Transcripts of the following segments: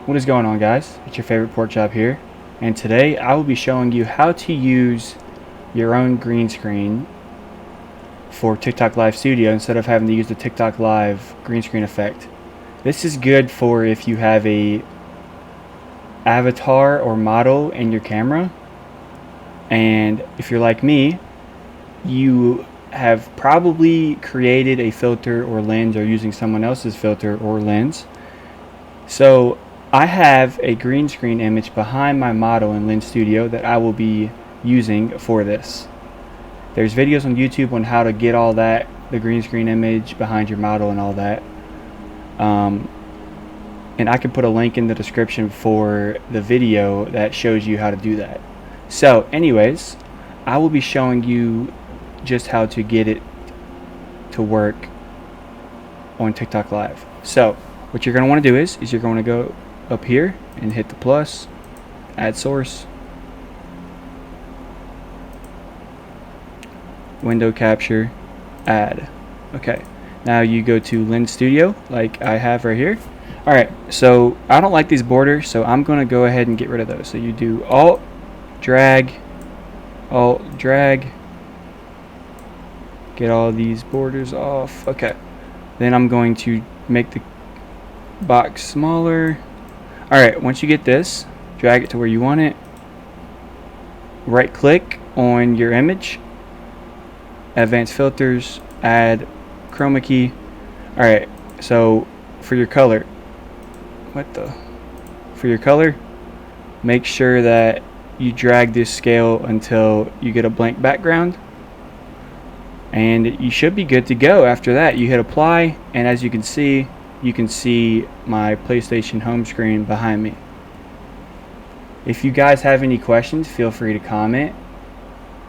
What is going on, guys? It's your favorite pork chop here, and today I will be showing you how to use your own green screen for TikTok Live Studio instead of having to use the TikTok Live green screen effect. This is good for if you have a avatar or model in your camera, and if you're like me, you have probably created a filter or lens or using someone else's filter or lens. So I have a green screen image behind my model in Lens Studio that I will be using for this. There's videos on YouTube on how to get all that, the green screen image behind your model and all that. And I can put a link in the description for the video that shows you how to do that. So anyways, I will be showing you just how to get it to work on TikTok Live. So what you're going to want to do is you're going to go up here and hit the plus, add source, window capture, add. Okay, now you go to Lens Studio like I have right here. Alright, so I don't like these borders, so I'm going to go ahead and get rid of those. So you do Alt drag, get all these borders off. Okay, then I'm going to make the box smaller. Alright, once you get this, drag it to where you want it, right click on your image, advanced filters, add chroma key. Alright, so for your color, make sure that you drag this scale until you get a blank background, and you should be good to go. After that, you hit apply, and as you can see my PlayStation home screen behind me. If you guys have any questions, feel free to comment.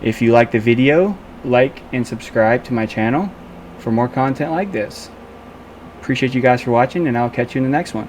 If you like the video, like and subscribe to my channel for more content like this. Appreciate you guys for watching, and I'll catch you in the next one.